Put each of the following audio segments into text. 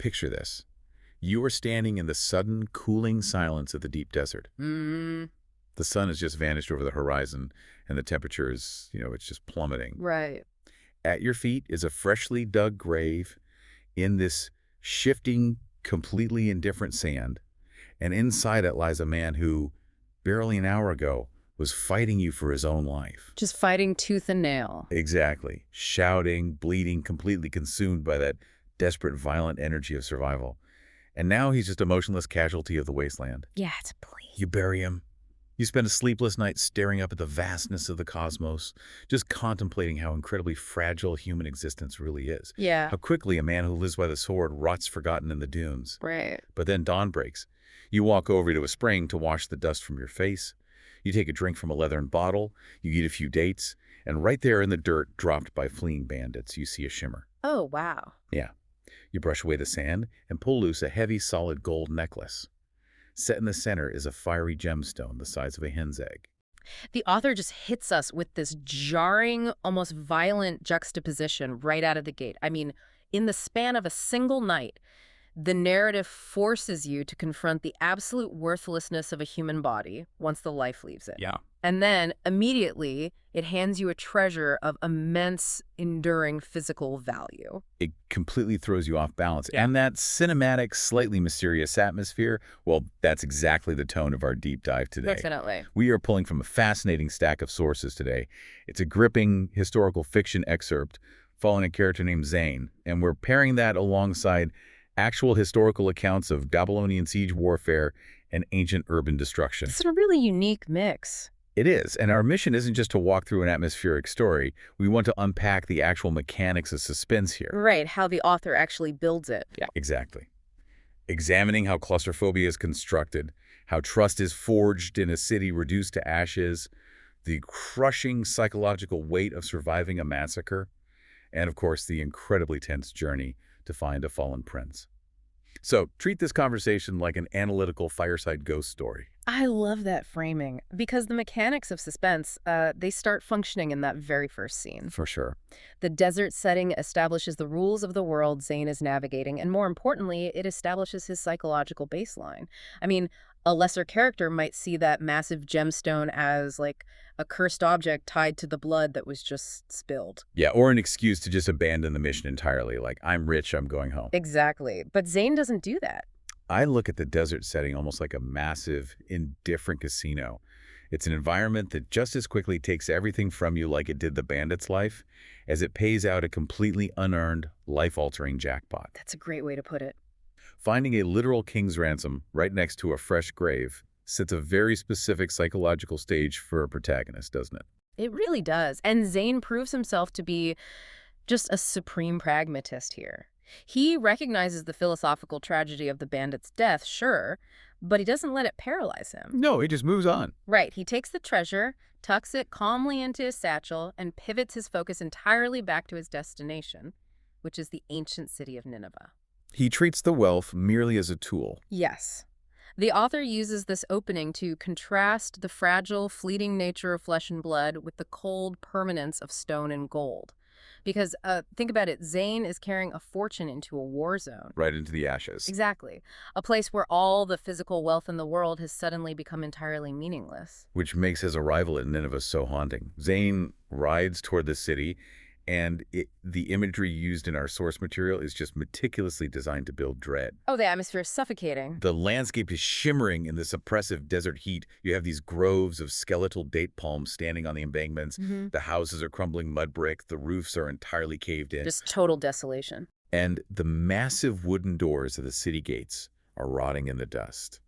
Picture this. You are standing in the sudden, cooling silence of the deep desert. Mm, The sun has just vanished over the horizon, and the temperature is, it's just plummeting. right. At your feet is a freshly dug grave in this shifting, completely indifferent sand, and inside it lies a man who, barely an hour ago, was fighting you for his own life. Just fighting tooth and nail. Exactly. Shouting, bleeding, completely consumed by that desperate, violent energy of survival. And now he's just a motionless casualty of the wasteland. Yeah, it's bleak. You bury him. You spend a sleepless night staring up at the vastness of the cosmos, just contemplating how incredibly fragile human existence really is. Yeah, How quickly a man who lives by the sword rots forgotten in the dunes. right. But then dawn breaks. You walk over to a spring to wash the dust from your face. You take a drink from a leathern bottle. You eat a few dates. And right there in the dirt, dropped by fleeing bandits, you see a shimmer. Oh, wow. Yeah. You brush away the sand and pull loose a heavy, solid gold necklace. Set in the center is a fiery gemstone the size of a hen's egg. The author just hits us with this jarring, almost violent juxtaposition right out of the gate. I mean, in the span of a single night, the narrative forces you to confront the absolute worthlessness of a human body once the life leaves it. Yeah. And then, immediately, it hands you a treasure of immense, enduring physical value. It completely throws you off balance. Yeah. And that cinematic, slightly mysterious atmosphere, well, that's exactly the tone of our deep dive today. Definitely. We are pulling from a fascinating stack of sources today. It's a gripping historical fiction excerpt following a character named Zayn, and we're pairing that alongside actual historical accounts of Babylonian siege warfare and ancient urban destruction. It's a really unique mix. It is, and our mission isn't just to walk through an atmospheric story. We want to unpack the actual mechanics of suspense here. Right, how the author actually builds it. Yeah, exactly. Examining how claustrophobia is constructed, how trust is forged in a city reduced to ashes, the crushing psychological weight of surviving a massacre, and of course the incredibly tense journey to find a fallen prince. So treat this conversation like an analytical fireside ghost story. I love that framing because the mechanics of suspense, they start functioning in that very first scene. For sure. The desert setting establishes the rules of the world Zayn is navigating, and more importantly, it establishes his psychological baseline. I mean, a lesser character might see that massive gemstone as like a cursed object tied to the blood that was just spilled. Yeah, or an excuse to just abandon the mission entirely, like, I'm rich, I'm going home. Exactly. But Zayn doesn't do that. I look at the desert setting almost like a massive, indifferent casino. It's an environment that just as quickly takes everything from you like it did the bandit's life, as it pays out a completely unearned, life-altering jackpot. That's a great way to put it. Finding a literal king's ransom right next to a fresh grave sets a very specific psychological stage for a protagonist, doesn't it? It really does. And Zayn proves himself to be just a supreme pragmatist here. He recognizes the philosophical tragedy of the bandit's death, sure, but he doesn't let it paralyze him. No, he just moves on. Right, he takes the treasure, tucks it calmly into his satchel, and pivots his focus entirely back to his destination, which is the ancient city of Nineveh. He treats the wealth merely as a tool. Yes. The author uses this opening to contrast the fragile, fleeting nature of flesh and blood with the cold permanence of stone and gold. Because, think about it, Zayn is carrying a fortune into a war zone. Right into the ashes. Exactly. A place where all the physical wealth in the world has suddenly become entirely meaningless. Which makes his arrival at Nineveh so haunting. Zayn rides toward the city, and the imagery used in our source material is just meticulously designed to build dread. Oh, the atmosphere is suffocating. The landscape is shimmering in this oppressive desert heat. You have these groves of skeletal date palms standing on the embankments. The houses are crumbling mud brick. The roofs are entirely caved in. Just total desolation. And the massive wooden doors of the city gates are rotting in the dust.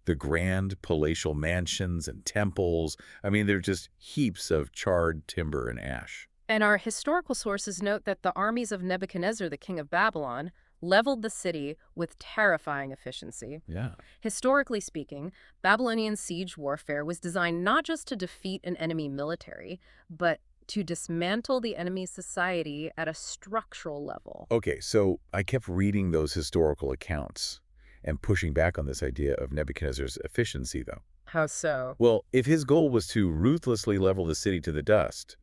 The grand palatial mansions and temples, I mean, they're just heaps of charred timber and ash. And our historical sources note that the armies of Nebuchadnezzar, the king of Babylon, leveled the city with terrifying efficiency. Yeah. Historically speaking, Babylonian siege warfare was designed not just to defeat an enemy military, but to dismantle the enemy's society at a structural level. Okay, so I kept reading those historical accounts and pushing back on this idea of Nebuchadnezzar's efficiency, though. How so? Well, if his goal was to ruthlessly level the city to the dust,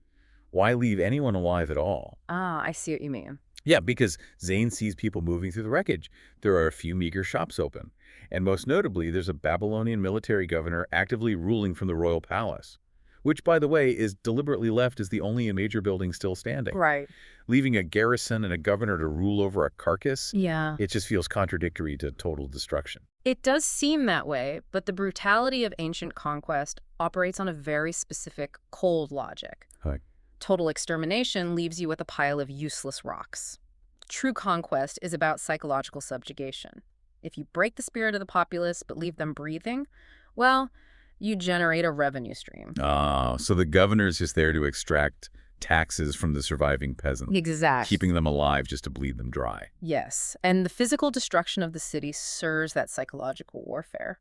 why leave anyone alive at all? Ah, I see what you mean. Yeah, because Zayn sees people moving through the wreckage. There are a few meager shops open. And most notably, there's a Babylonian military governor actively ruling from the royal palace, which, by the way, is deliberately left as the only major building still standing. Right. Leaving a garrison and a governor to rule over a carcass, Yeah. it just feels contradictory to total destruction. It does seem that way, but the brutality of ancient conquest operates on a very specific cold logic. Right. Total extermination leaves you with a pile of useless rocks. True conquest is about psychological subjugation. If you break the spirit of the populace but leave them breathing, well, you generate a revenue stream. So the governor's just there to extract taxes from the surviving peasants, Exactly. keeping them alive just to bleed them dry. Yes, and the physical destruction of the city serves that psychological warfare.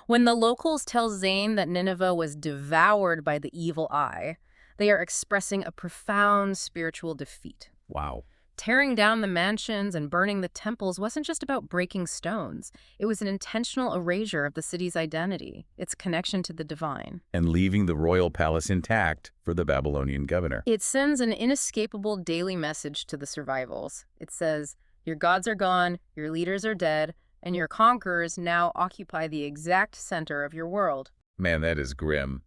When the locals tell Zayn that Nineveh was devoured by the evil eye, they are expressing a profound spiritual defeat. Wow. Tearing down the mansions and burning the temples wasn't just about breaking stones. It was an intentional erasure of the city's identity, its connection to the divine. And leaving the royal palace intact for the Babylonian governor. It sends an inescapable daily message to the survivals. It says, your gods are gone, your leaders are dead, and your conquerors now occupy the exact center of your world. Man, that is grim.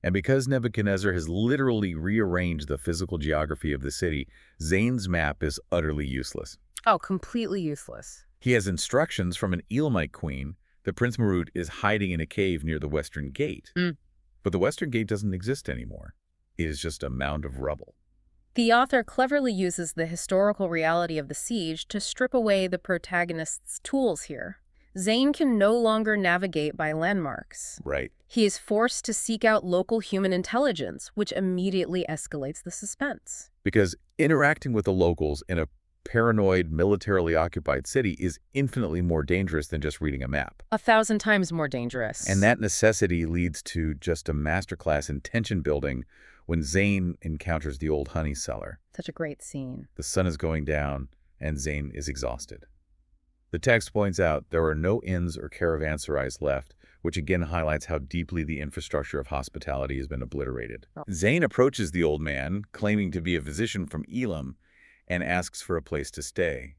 And because Nebuchadnezzar has literally rearranged the physical geography of the city, Zayn's map is utterly useless. Oh, completely useless. He has instructions from an Elamite queen that Prince Marut is hiding in a cave near the Western Gate. But the Western Gate doesn't exist anymore. It is just a mound of rubble. The author cleverly uses the historical reality of the siege to strip away the protagonist's tools here. Zayn can no longer navigate by landmarks. Right. He is forced to seek out local human intelligence, which immediately escalates the suspense. Because interacting with the locals in a paranoid, militarily occupied city is infinitely more dangerous than just reading a map. 1,000 times more dangerous. And that necessity leads to just a masterclass in tension building when Zayn encounters the old honey cellar. Such a great scene. The sun is going down, and Zayn is exhausted. The text points out there are no inns or caravanserais left, which again highlights how deeply the infrastructure of hospitality has been obliterated. Zayn approaches the old man, claiming to be a physician from Elam, and asks for a place to stay.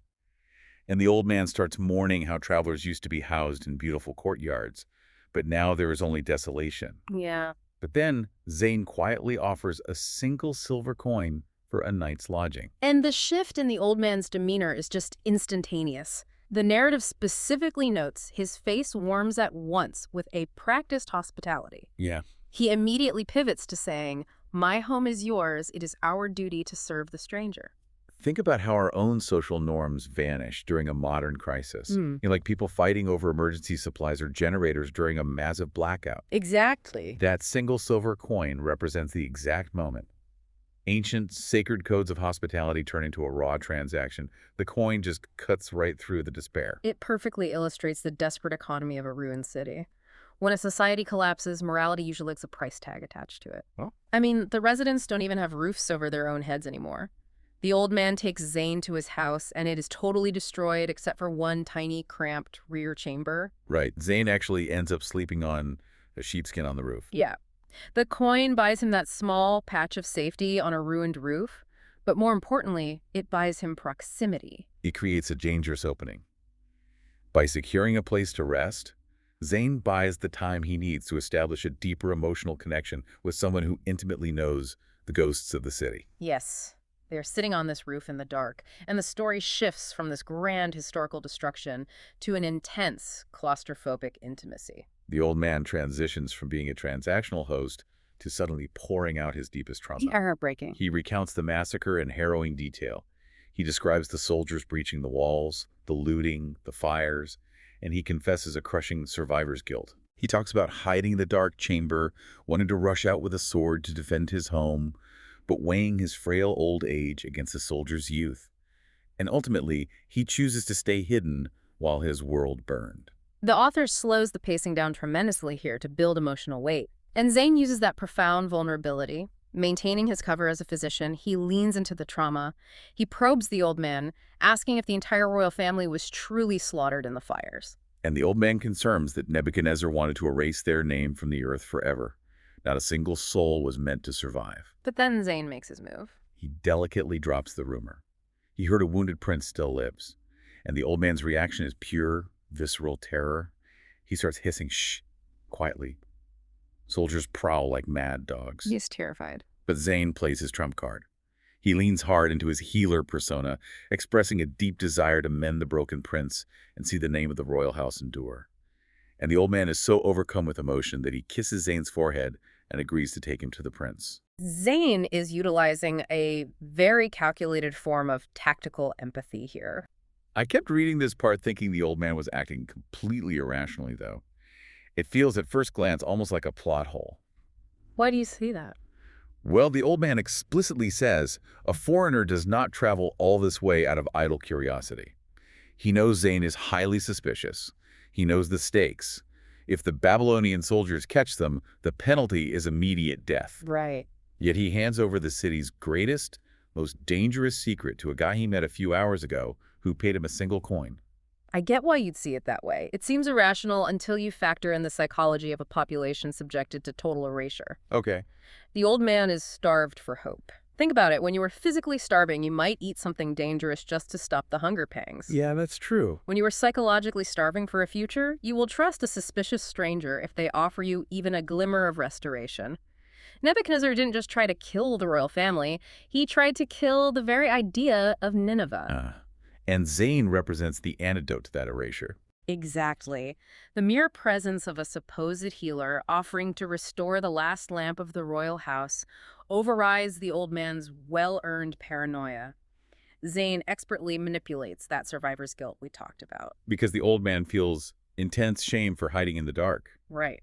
And the old man starts mourning how travelers used to be housed in beautiful courtyards, but now there is only desolation. Yeah. But then Zayn quietly offers a single silver coin for a night's lodging. And the shift in the old man's demeanor is just instantaneous. The narrative specifically notes his face warms at once with a practiced hospitality. Yeah. He immediately pivots to saying, my home is yours, it is our duty to serve the stranger. Think about how our own social norms vanish during a modern crisis. Like people fighting over emergency supplies or generators during a massive blackout. Exactly. That single silver coin represents the exact moment. Ancient, sacred codes of hospitality turn into a raw transaction. The coin just cuts right through the despair. It perfectly illustrates the desperate economy of a ruined city. When a society collapses, morality usually has a price tag attached to it. Oh. I mean, the residents don't even have roofs over their own heads anymore. The old man takes Zayn to his house, and it is totally destroyed except for one tiny, cramped rear chamber. Right. Zayn actually ends up sleeping on a sheepskin on the roof. Yeah. The coin buys him that small patch of safety on a ruined roof, but more importantly, it buys him proximity. It creates a dangerous opening. By securing a place to rest, Zayn buys the time he needs to establish a deeper emotional connection with someone who intimately knows the ghosts of the city. Yes. They are sitting on this roof in the dark, and the story shifts from this grand historical destruction to an intense claustrophobic intimacy. The old man transitions from being a transactional host to suddenly pouring out his deepest trauma. Heartbreaking. He recounts the massacre in harrowing detail. He describes the soldiers breaching the walls, the looting, the fires, and he confesses a crushing survivor's guilt. He talks about hiding in the dark chamber, wanting to rush out with a sword to defend his home, but weighing his frail old age against the soldier's youth. And ultimately, he chooses to stay hidden while his world burned. The author slows the pacing down tremendously here to build emotional weight. And Zayn uses that profound vulnerability. Maintaining his cover as a physician, he leans into the trauma. He probes the old man, asking if the entire royal family was truly slaughtered in the fires. And the old man confirms that Nebuchadnezzar wanted to erase their name from the earth forever. Not a single soul was meant to survive. But then Zayn makes his move. He delicately drops the rumor. He heard a wounded prince still lives. And the old man's reaction is pure, visceral terror. He starts hissing, shh, quietly. Soldiers prowl like mad dogs. He's terrified. But Zayn plays his trump card. He leans hard into his healer persona, expressing a deep desire to mend the broken prince and see the name of the royal house endure. And the old man is so overcome with emotion that he kisses Zayn's forehead and agrees to take him to the prince. Zayn is utilizing a very calculated form of tactical empathy here. I kept reading this part thinking the old man was acting completely irrationally, though. It feels at first glance almost like a plot hole. Why do you see that? Well, the old man explicitly says a foreigner does not travel all this way out of idle curiosity. He knows Zayn is highly suspicious. He knows the stakes. If the Babylonian soldiers catch them, the penalty is immediate death. Right. Yet he hands over the city's greatest, most dangerous secret to a guy he met a few hours ago who paid him a single coin. I get why you'd see it that way. It seems irrational until you factor in the psychology of a population subjected to total erasure. Okay. The old man is starved for hope. Think about it. When you are physically starving, you might eat something dangerous just to stop the hunger pangs. Yeah, that's true. When you are psychologically starving for a future, you will trust a suspicious stranger if they offer you even a glimmer of restoration. Nebuchadnezzar didn't just try to kill the royal family, he tried to kill the very idea of Nineveh. And Zayn represents the antidote to that erasure. Exactly. The mere presence of a supposed healer offering to restore the last lamp of the royal house overrides the old man's well-earned paranoia. Zayn expertly manipulates that survivor's guilt we talked about. Because the old man feels intense shame for hiding in the dark. Right.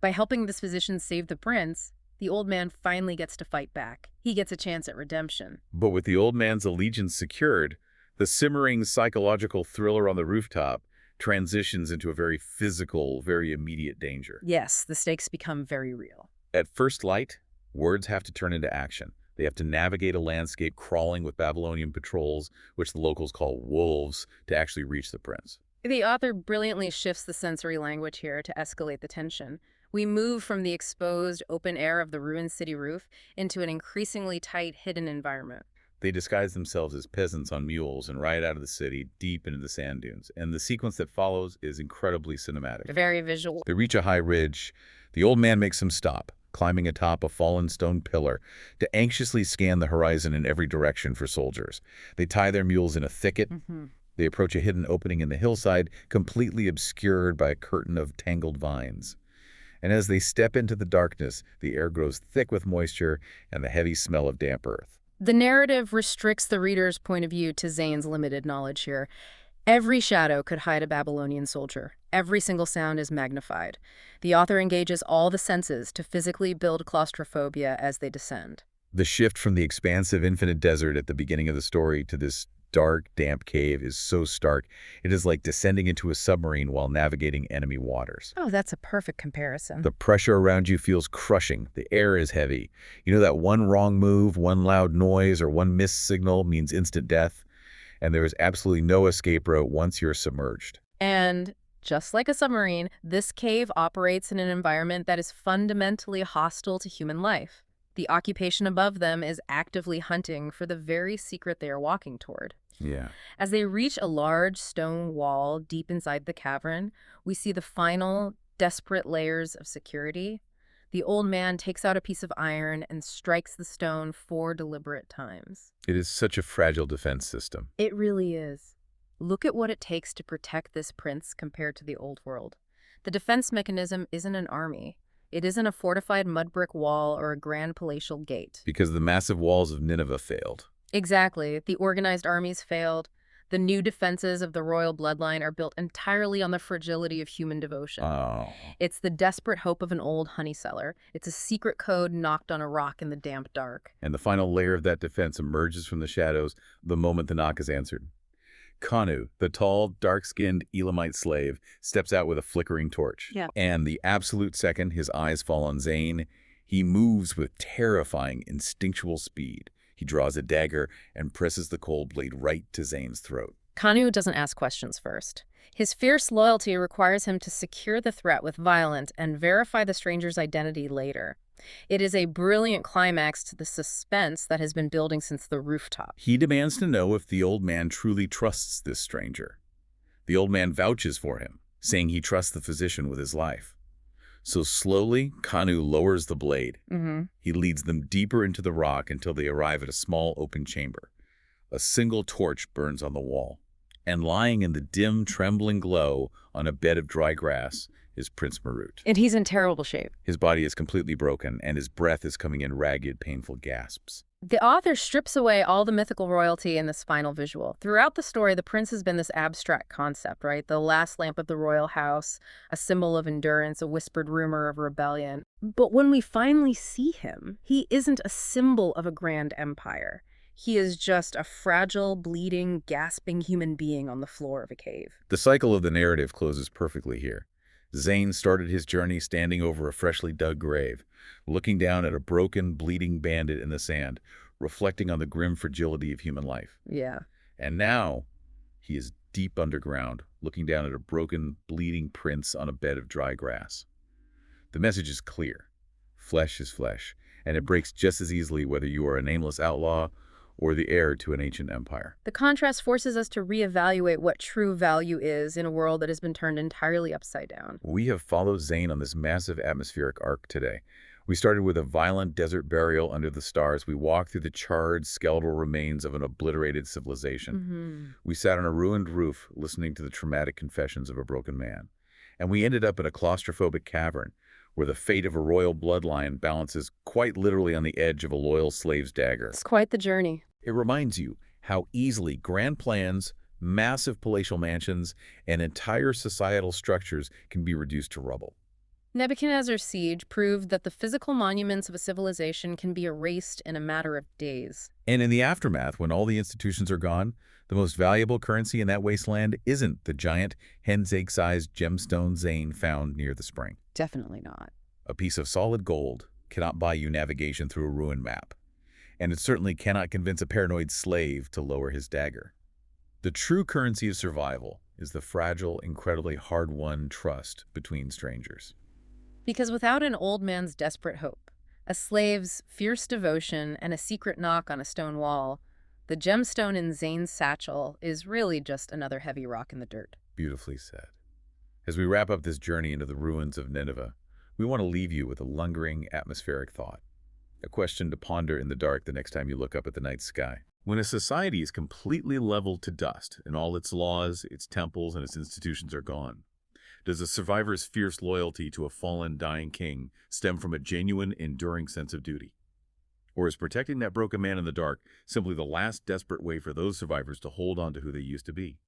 By helping this physician save the prince, the old man finally gets to fight back. He gets a chance at redemption. But with the old man's allegiance secured, the simmering psychological thriller on the rooftop transitions into a very physical, very immediate danger. Yes, the stakes become very real. At first light, words have to turn into action. They have to navigate a landscape crawling with Babylonian patrols, which the locals call wolves, to actually reach the prince. The author brilliantly shifts the sensory language here to escalate the tension. We move from the exposed open air of the ruined city roof into an increasingly tight, hidden environment. They disguise themselves as peasants on mules and ride out of the city deep into the sand dunes. And the sequence that follows is incredibly cinematic. Very visual. They reach a high ridge. The old man makes them stop, climbing atop a fallen stone pillar to anxiously scan the horizon in every direction for soldiers. They tie their mules in a thicket. They approach a hidden opening in the hillside, completely obscured by a curtain of tangled vines. And as they step into the darkness, the air grows thick with moisture and the heavy smell of damp earth. The narrative restricts the reader's point of view to Zayn's limited knowledge here. Every shadow could hide a Babylonian soldier. Every single sound is magnified. The author engages all the senses to physically build claustrophobia as they descend. The shift from the expansive infinite desert at the beginning of the story to this dark, damp cave is so stark. It is like descending into a submarine while navigating enemy waters. Oh, that's a perfect comparison. The pressure around you feels crushing. The air is heavy. You know that one wrong move, one loud noise, or one missed signal means instant death? And there is absolutely no escape route once you're submerged. And just like a submarine, this cave operates in an environment that is fundamentally hostile to human life. The occupation above them is actively hunting for the very secret they are walking toward. Yeah. As they reach a large stone wall deep inside the cavern, we see the final, desperate layers of security. The old man takes out a piece of iron and strikes the stone 4 deliberate times. It is such a fragile defense system. It really is. Look at what it takes to protect this prince compared to the old world. The defense mechanism isn't an army. It isn't a fortified mud brick wall or a grand palatial gate. Because the massive walls of Nineveh failed. Exactly. The organized armies failed. The new defenses of the royal bloodline are built entirely on the fragility of human devotion. Oh. It's the desperate hope of an old honey cellar. It's a secret code knocked on a rock in the damp dark. And the final layer of that defense emerges from the shadows the moment the knock is answered. Kanu, the tall, dark-skinned Elamite slave, steps out with a flickering torch. Yeah. And the absolute second his eyes fall on Zayn, he moves with terrifying, instinctual speed. He draws a dagger and presses the cold blade right to Zayn's throat. Kanu doesn't ask questions first. His fierce loyalty requires him to secure the threat with violence and verify the stranger's identity later. It is a brilliant climax to the suspense that has been building since the rooftop. He demands to know if the old man truly trusts this stranger. The old man vouches for him, saying he trusts the physician with his life. So slowly, Kanu lowers the blade. He leads them deeper into the rock until they arrive at a small open chamber. A single torch burns on the wall. And lying in the dim, trembling glow on a bed of dry grass is Prince Marut. And he's in terrible shape. His body is completely broken, and his breath is coming in ragged, painful gasps. The author strips away all the mythical royalty in this final visual. Throughout the story, the prince has been this abstract concept, right? The last lamp of the royal house, a symbol of endurance, a whispered rumor of rebellion. But when we finally see him, he isn't a symbol of a grand empire. He is just a fragile, bleeding, gasping human being on the floor of a cave. The cycle of the narrative closes perfectly here. Zayn started his journey standing over a freshly dug grave, looking down at a broken, bleeding bandit in the sand, reflecting on the grim fragility of human life. Yeah. And now, he is deep underground, looking down at a broken, bleeding prince on a bed of dry grass. The message is clear. Flesh is flesh, and it breaks just as easily whether you are a nameless outlaw or the heir to an ancient empire. The contrast forces us to reevaluate what true value is in a world that has been turned entirely upside down. We have followed Zayn on this massive atmospheric arc today. We started with a violent desert burial under the stars. We walked through the charred, skeletal remains of an obliterated civilization. We sat on a ruined roof, listening to the traumatic confessions of a broken man. And we ended up in a claustrophobic cavern, where the fate of a royal bloodline balances quite literally on the edge of a loyal slave's dagger. It's quite the journey. It reminds you how easily grand plans, massive palatial mansions, and entire societal structures can be reduced to rubble. Nebuchadnezzar's siege proved that the physical monuments of a civilization can be erased in a matter of days. And in the aftermath, when all the institutions are gone, the most valuable currency in that wasteland isn't the giant, hen's egg-sized gemstone Zayn found near the spring. Definitely not. A piece of solid gold cannot buy you navigation through a ruined map. And it certainly cannot convince a paranoid slave to lower his dagger. The true currency of survival is the fragile, incredibly hard-won trust between strangers. Because without an old man's desperate hope, a slave's fierce devotion, and a secret knock on a stone wall, the gemstone in Zayn's satchel is really just another heavy rock in the dirt. Beautifully said. As we wrap up this journey into the ruins of Nineveh, we want to leave you with a lingering, atmospheric thought. A question to ponder in the dark the next time you look up at the night sky. When a society is completely leveled to dust and all its laws, its temples, and its institutions are gone, does a survivor's fierce loyalty to a fallen, dying king stem from a genuine, enduring sense of duty? Or is protecting that broken man in the dark simply the last desperate way for those survivors to hold on to who they used to be?